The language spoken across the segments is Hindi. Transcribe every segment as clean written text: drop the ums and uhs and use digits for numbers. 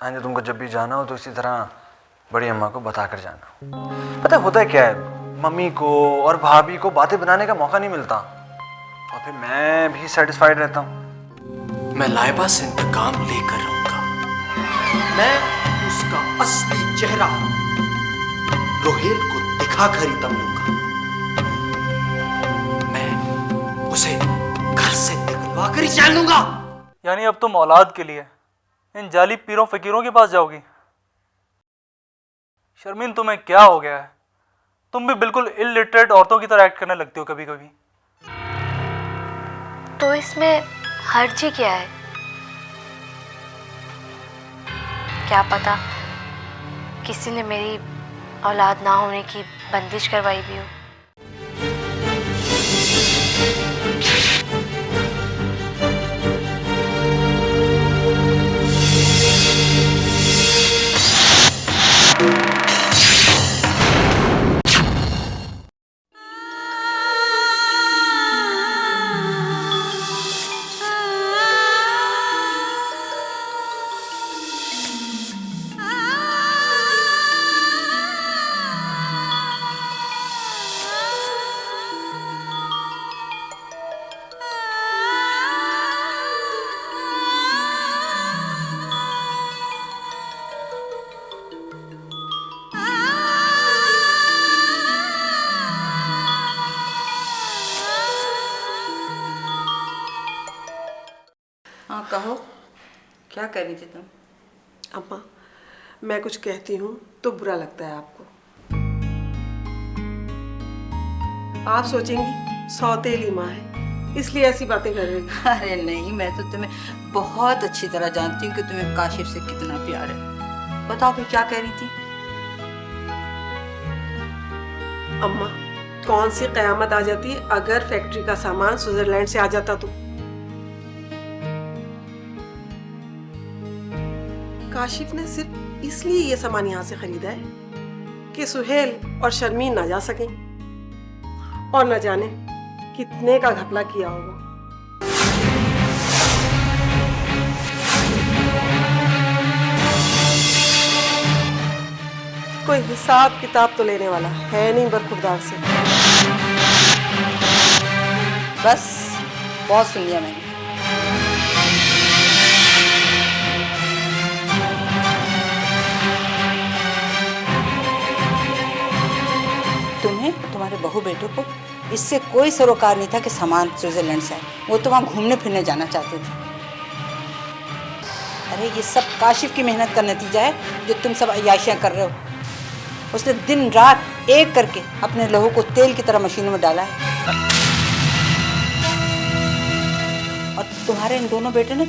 हाँ जी, तुमको जब भी जाना हो तो इसी तरह बड़ी अम्मा को बता कर जाना। पता है होता है क्या है, मम्मी को और भाभी को बातें बनाने का मौका नहीं मिलता और फिर मैं भी सेटिस्फाइड रहता हूँ। मैं लाइबा से इंतकाम लेकर रहूंगा। मैं उसका असली चेहरा रोहेल को दिखाकर ही दम लूंगा। मैं उसे घर से निकलवा कर ही जान लूंगा। यानी अब तुम औलाद के लिए इन जाली पीरों फकीरों के पास जाओगी? शर्मीन, तुम्हें क्या हो गया है? तुम भी बिल्कुल इलिटरेट औरतों की तरह एक्ट करने लगती हो कभी कभी। तो इसमें हर्जी क्या है? क्या पता किसी ने मेरी औलाद ना होने की बंदिश करवाई भी हो। हाँ कहो, क्या कह रही थी तुम? अम्मा, मैं कुछ कहती हूँ तो बुरा लगता है आपको। आप सोचेंगी सौतेली माँ है इसलिए ऐसी बातें कर रही है। अरे नहीं, मैं तो तुम्हें बहुत अच्छी तरह जानती हूँ कि तुम्हें काशिफ से कितना प्यार है। बताओ फिर क्या कह रही थी? अम्मा, कौन सी कयामत आ जाती अगर फैक्ट्री का सामान स्विट्जरलैंड से आ जाता तो? काशिफ ने सिर्फ इसलिए ये सामान यहाँ से खरीदा है कि सुहेल और शर्मीन ना जा सकें और न जाने कितने का घपला किया होगा। कोई हिसाब किताब तो लेने वाला है नहीं बरखुरदार से। बस बहुत सुन लिया मैंने। तुम्हें, तुम्हारे बहू बेटों को इससे कोई सरोकार नहीं था कि सामान स्विट्जरलैंड से आए। वो तो वहाँ घूमने फिरने जाना चाहते थे। अरे ये सब काशिफ की मेहनत का नतीजा है जो तुम सब अय्याशियाँ कर रहे हो। उसने दिन रात एक करके अपने लहू को तेल की तरह मशीनों में डाला है। और तुम्हारे इन दोनों बेटों ने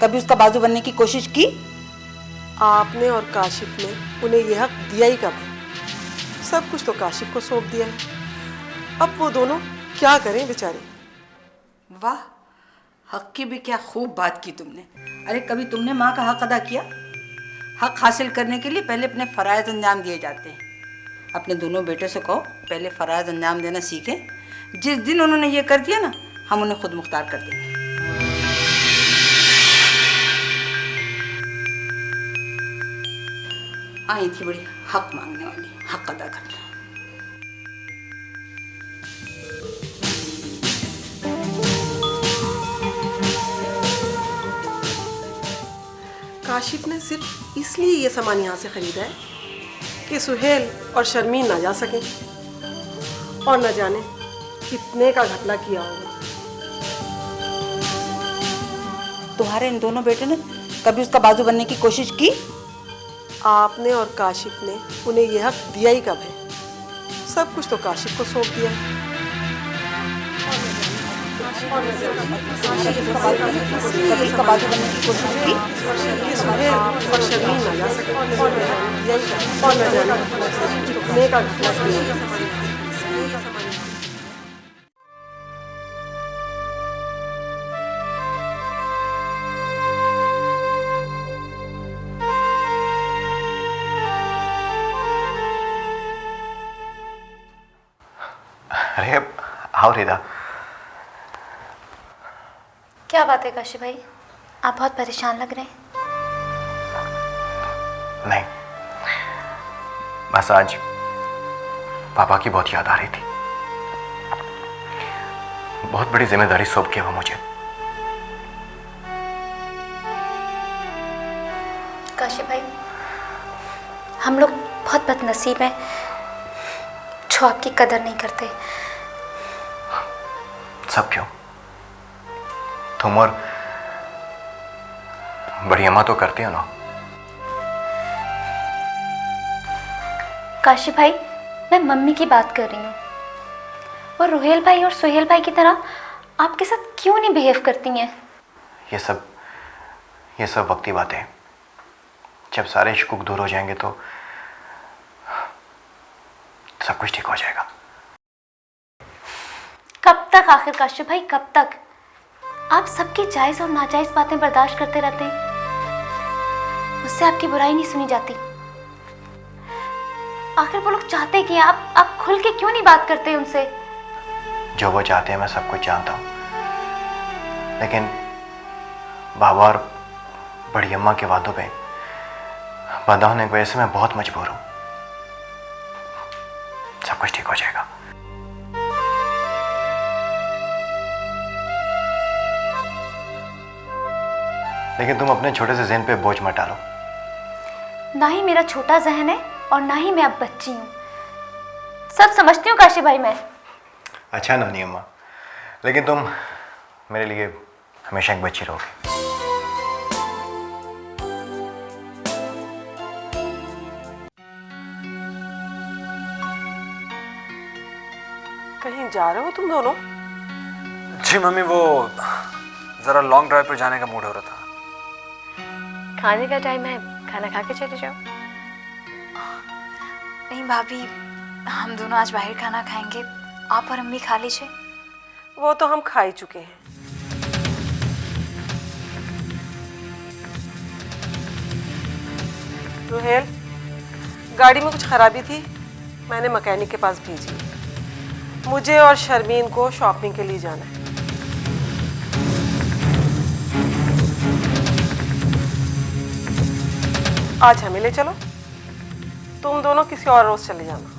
कभी उसका बाजू बनने की कोशिश की? आपने और काशिफ ने उन्हें यह हक दिया ही कब है? सब कुछ तो काशिफ को सौंप दिया है। अब वो दोनों क्या करें बेचारे। वाह, हक की भी क्या खूब बात की तुमने। अरे कभी तुमने माँ का हक अदा किया? हक हासिल करने के लिए पहले अपने फ़राइज़ अंजाम दिए जाते हैं। अपने दोनों बेटों से कहो पहले फ़राइज़ अंजाम देना सीखें। जिस दिन उन्होंने ये कर दिया ना, हम उन्हें खुद मुख्तार कर देंगे। आई थी बड़ी हक मांगने वाली, हक अदा करना। काशिफ ने सिर्फ इसलिए ये सामान यहाँ से खरीदा है कि सुहेल और शर्मीन ना जा सकें और न जाने कितने का घपला किया होगा। तुम्हारे इन दोनों बेटों ने कभी उसका बाजू बनने की कोशिश की? आपने और काशिफ ने उन्हें यह हक दिया ही कब है? सब कुछ तो काशिफ को सौंप दिया है। कभी उसका बाजू बनने की कोशिश की? और शर्मीन ना जा सके और न जाने कितने का घपला किया होगा। अरे आओ रिदा। क्या बात है काशिफ भाई, आप बहुत परेशान लग रहे हैं। नहीं, बस आज पापा की बहुत याद आ रही थी। बहुत बड़ी जिम्मेदारी सौंप के वो मुझे। काशिफ भाई, हम लोग बहुत बदनसीब हैं जो आपकी कदर नहीं करते। सब क्यों? तुम और बड़ी अम्मा तो करती हो ना। काशिफ भाई, मैं मम्मी की बात कर रही हूँ। और रोहेल भाई और सुहेल भाई की तरह आपके साथ क्यों नहीं बिहेव करती हैं? ये सब वक्ती बातें हैं। जब सारे शिकूक दूर हो जाएंगे तो सब कुछ ठीक हो जाएगा। कब तक आखिर काशिफ भाई, कब तक आप सबकी जायज और नाजायज बातें बर्दाश्त करते रहते हैं? मुझसे आपकी बुराई नहीं सुनी जाती। आखिर वो लोग चाहते क्या? आप खुल के क्यों नहीं बात करते उनसे? जो वो चाहते हैं मैं सब कुछ जानता हूँ, लेकिन बाबा और बड़ी अम्मा के वादों पे बंधा होने की वजह से मैं बहुत मजबूर हूँ। सब कुछ ठीक हो जाएगा। लेकिन तुम अपने छोटे से ज़हन पे बोझ मत डालो। ना ही मेरा छोटा जहन है और ना ही मैं अब बच्ची हूँ। सब समझती हूँ काशिफ भाई मैं। अच्छा नानी अम्मा, लेकिन तुम मेरे लिए हमेशा एक बच्ची रहोगे। कहीं जा रहे हो तुम दोनों? जी मम्मी, वो ज़रा लॉन्ग ड्राइव पर जाने का मूड हो रहा था। खाने का टाइम है, खाना खा के चले जाओ। नहीं भाभी, हम दोनों आज बाहर खाना खाएंगे, आप और अम्मी खा लीजिए। वो तो हम खा ही चुके हैं। रोहेल, गाड़ी में कुछ खराबी थी, मैंने मैकेनिक के पास भेजी है। मुझे और शर्मीन को शॉपिंग के लिए जाना है। आज हमें ले चलो, तुम दोनों किसी और रोज चले जाना।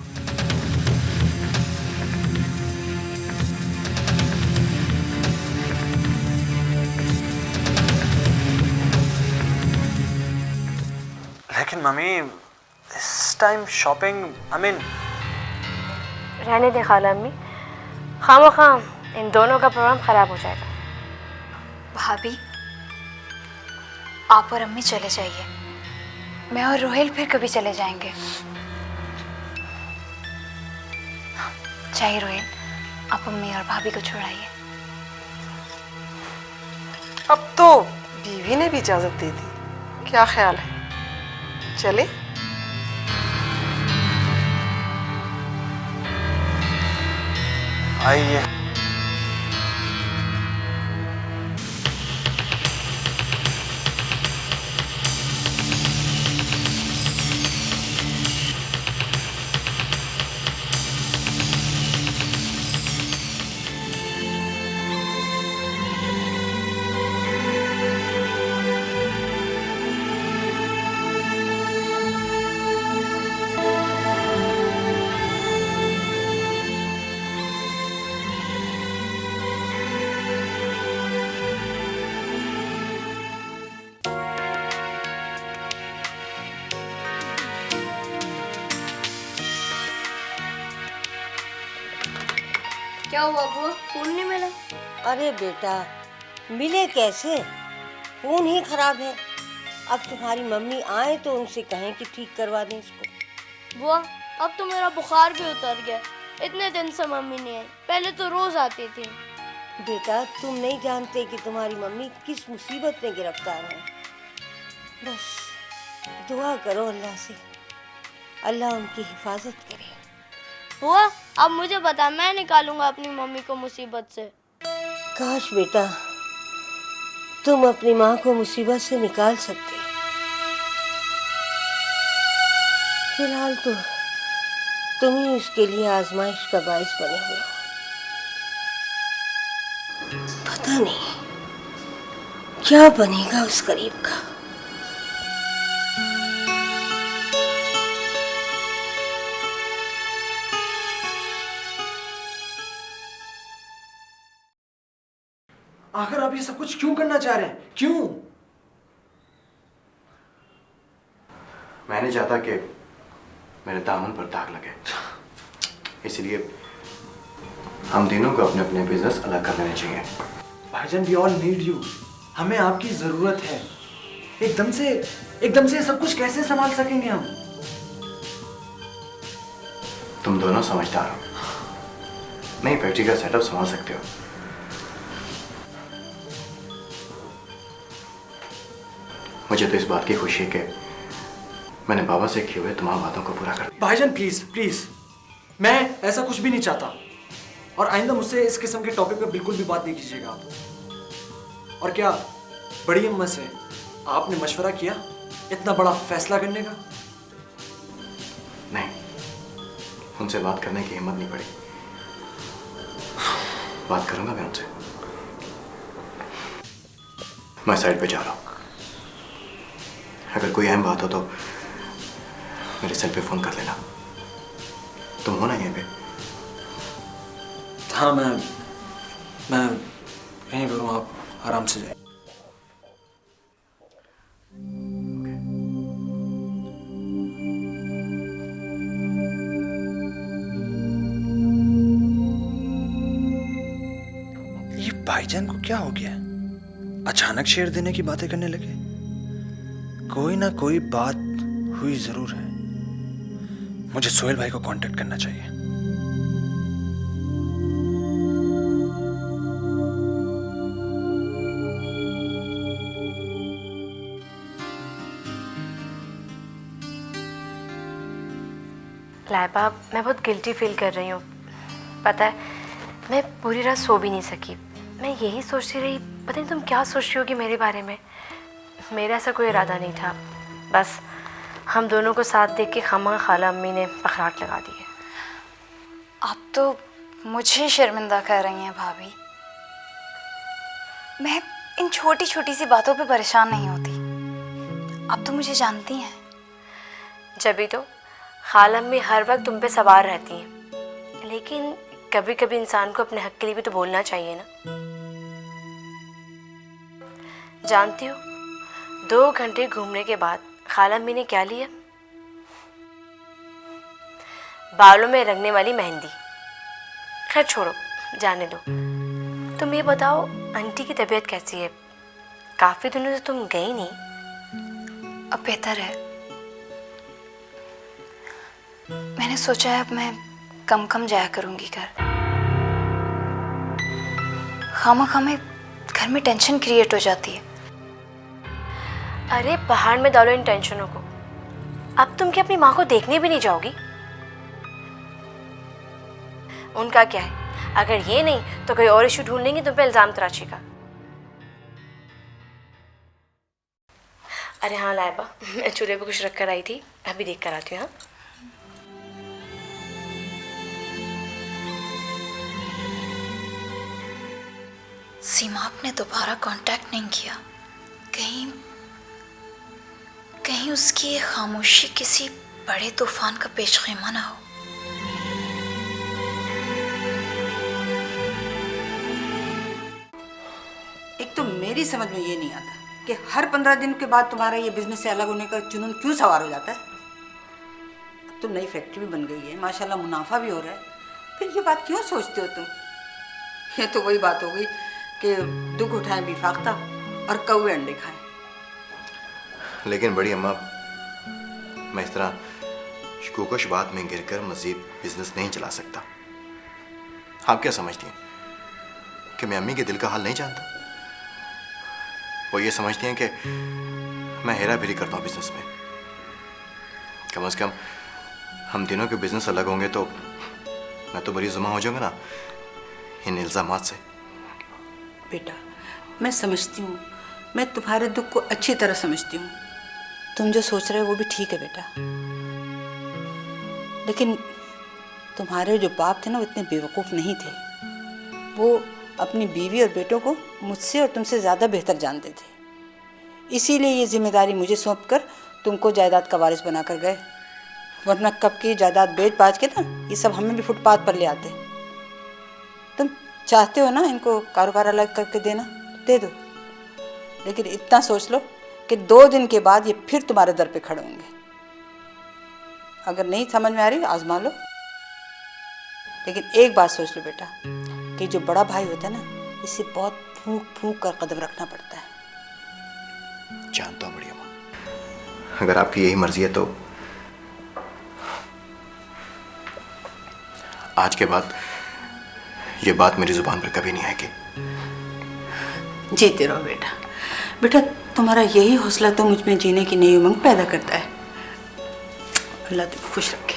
लेकिन मम्मी, इस टाइम शॉपिंग, आई मीन। रहने दे खाला अम्मी, खामखा इन दोनों का प्रोग्राम खराब हो जाएगा। भाभी, आप और अम्मी चले जाइए, मैं और रोहेल फिर कभी चले जाएंगे। चाहिए रोहेल, आप अम्मी और भाभी को छोड़ाइए। अब तो बीवी ने भी इजाजत दे दी, क्या ख्याल है? चले? आइए। क्या हुआ बुआ, फोन नहीं मिला? अरे बेटा, मिले कैसे? फोन ही खराब है। अब तुम्हारी मम्मी आए तो उनसे कहें कि ठीक करवा दें इसको। बुआ, अब तो मेरा बुखार भी उतर गया। इतने दिन से मम्मी नहीं आई, पहले तो रोज आती थी। बेटा, तुम नहीं जानते कि तुम्हारी मम्मी किस मुसीबत में गिरफ्तार है। बस दुआ करो अल्लाह से, अल्लाह उनकी हिफाजत करे। बुआ, अब मुझे बता, मैं निकालूंगा अपनी मम्मी को मुसीबत से। काश बेटा, तुम अपनी माँ को मुसीबत से निकाल सकते। फिलहाल तो तुम ही उसके लिए आजमाइश का बाइस बने हुए हो। पता नहीं क्या बनेगा उस गरीब का। आखिर आप ये सब कुछ क्यों करना चाह रहे हैं? क्यों? मैं नहीं चाहता कि मेरे दामन पर दाग लगे, इसलिए हम तीनों को अपने अपने बिजनेस अलग कर लेने चाहिए। भाईजान, वी ऑल नीड यू। हमें आपकी जरूरत है। एकदम से सब कुछ कैसे संभाल सकेंगे हम? तुम दोनों समझदार हो, नई फैक्ट्री का सेटअप संभाल सकते हो। मुझे तो इस बात की खुशी है कि मैंने बाबा से किए हुए तमाम बातों को पूरा कर दिया। भाईजान प्लीज प्लीज, मैं ऐसा कुछ भी नहीं चाहता, और आइंदा मुझसे इस किस्म के टॉपिक पे बिल्कुल भी बात नहीं कीजिएगा आप। और क्या बड़ी अम्मा से आपने मशवरा किया इतना बड़ा फैसला करने का? नहीं, उनसे बात करने की हिम्मत नहीं पड़ी। बात करूंगा मैं उनसे। मैं साइड पे जा रहा हूं। अगर कोई अहम बात हो तो मेरे सेल पे फोन कर लेना। तुम हो ना यहीं पे? हाँ, मैं यहीं करूँ, आप आराम से जाए। ये भाईजान को क्या हो गया? अचानक शेर देने की बातें करने लगे। कोई ना कोई बात हुई जरूर है। मुझे सोहेल भाई को कांटेक्ट करना चाहिए। लाइबा, मैं बहुत गिल्टी फील कर रही हूँ। पता है, मैं पूरी रात सो भी नहीं सकी। मैं यही सोचती रही, पता नहीं तुम क्या सोच रही होगी मेरे बारे में। मेरा ऐसा कोई इरादा नहीं था, बस हम दोनों को साथ देख के खामा खाला अम्मी ने पखराट लगा दी है। आप तो मुझे शर्मिंदा कर रही हैं भाभी। मैं इन छोटी छोटी सी बातों पे परेशान नहीं होती। आप तो मुझे जानती हैं। जभी तो खाला अम्मी हर वक्त तुम पे सवार रहती हैं, लेकिन कभी कभी इंसान को अपने हक के लिए भी तो बोलना चाहिए ना। जानती हो, 2 घंटे घूमने के बाद खाला अम्मी ने क्या लिया? बालों में रंगने वाली मेहंदी। खैर छोड़ो, जाने दो। तुम ये बताओ, आंटी की तबीयत कैसी है? काफी दिनों से तुम गई नहीं। अब बेहतर है। मैंने सोचा है अब मैं कम कम जाया करूंगी घर। खामा में घर में टेंशन क्रिएट हो जाती है। अरे पहाड़ में डालो इन टेंशनों को। अब तुम क्या अपनी माँ को देखने भी नहीं जाओगी? उनका क्या है, अगर ये नहीं तो कोई और इशू ढूंढ लेंगे तुम पे इल्जाम तराशी का। अरे हाँ लाइबा, मैं चूल्हे पे कुछ रख कर आई थी, अभी देख कर आती हूँ। हाँ, सीमा आपने दोबारा कांटेक्ट नहीं किया। कहीं उसकी ये खामोशी किसी बड़े तूफान का पेशखेमा ना हो। एक तो मेरी समझ में ये नहीं आता कि हर 15 दिन के बाद तुम्हारा ये बिजनेस से अलग होने का जुनून क्यों सवार हो जाता है। अब तो नई फैक्ट्री भी बन गई है, माशाल्लाह मुनाफा भी हो रहा है, फिर ये बात क्यों सोचते हो तुम? ये तो वही बात हो गई कि दुख उठाएं बीफाख्ता और कौवे अंडे खाएं। लेकिन बड़ी अम्मा, मैं इस तरह शुकोश बात में गिरकर मजीद बिजनेस नहीं चला सकता। आप क्या समझती हैं कि मैं अम्मी के दिल का हाल नहीं जानता? वो ये समझती हैं कि मैं हेरा फेरी करता हूँ बिजनेस में। कम से कम हम तीनों के बिजनेस अलग होंगे तो मैं तो बरी जुमा हो जाऊंगा ना इन इल्जामात से। बेटा, मैं समझती हूँ, मैं तुम्हारे दुख को अच्छी तरह समझती हूँ। तुम जो सोच रहे हो वो भी ठीक है बेटा, लेकिन तुम्हारे जो बाप थे ना वो इतने बेवकूफ़ नहीं थे। वो अपनी बीवी और बेटों को मुझसे और तुमसे ज़्यादा बेहतर जानते थे, इसीलिए ये जिम्मेदारी मुझे सौंपकर तुमको जायदाद का वारिस बनाकर गए। वरना कब की जायदाद बेच बाज के ना ये सब हमें भी फुटपाथ पर ले आते। तुम चाहते हो ना इनको कारोबार अलग करके देना, दे दो, लेकिन इतना सोच लो कि 2 दिन के बाद ये फिर तुम्हारे दर पे खड़े होंगे। अगर नहीं समझ में आ रही आजमा लो, लेकिन एक बात सोच लो बेटा कि जो बड़ा भाई होता है ना, इससे बहुत फूंक फूंक कर कदम रखना पड़ता है। जानता हूँ बड़ी अम्मा, अगर आपकी यही मर्जी है तो आज के बाद ये बात मेरी जुबान पर कभी नहीं आएगी। जीते रहो बेटा। बेटा तुम्हारा यही हौसला तो मुझ में जीने की नई उमंग पैदा करता है। अल्लाह तुम्हें खुश रखे।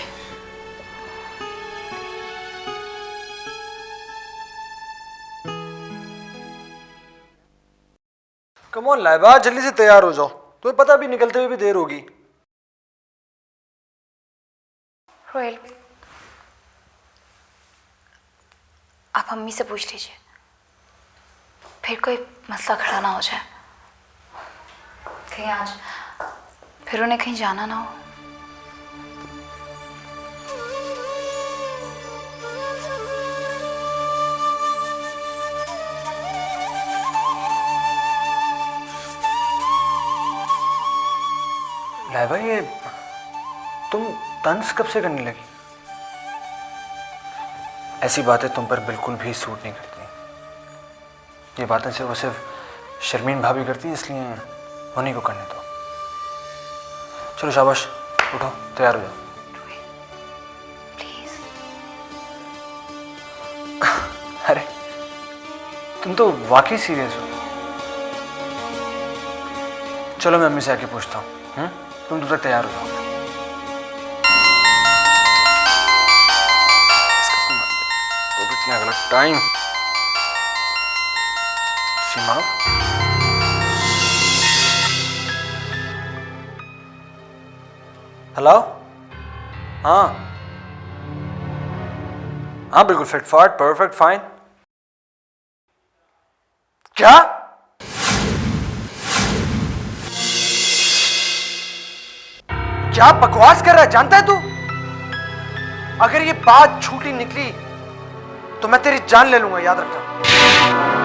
कम ऑन लाइबा, जल्दी से तैयार हो जाओ, तुम्हें पता भी निकलते हुए भी देर होगी। रोयल, आप अम्मी से पूछ लीजिए, फिर कोई मसला खड़ा ना हो जाए, कहीं आज फिर उन्हें कहीं जाना ना हो। लाइबा, ये तुम तंज कब से करने लगी? ऐसी बातें तुम पर बिल्कुल भी सूट नहीं करती। ये बातें सिर्फ और सिर्फ शर्मीन भाभी करती हैं, इसलिए उन्हीं को करने दो। चलो शाबाश, उठो, तैयार हो जाओ। प्लीज। अरे तुम तो वाकई सीरियस हो। चलो मैं अम्मी से आके पूछता हूँ। तुम तब तक तैयार हो जाओ। इतना गलत टाइम। सीमा, हेलो। हाँ हाँ, बिल्कुल फिट फाट, परफेक्ट, फाइन। क्या? क्या बकवास कर रहा है? जानता है तू, अगर ये बात झूठी निकली तो मैं तेरी जान ले लूंगा, याद रखना।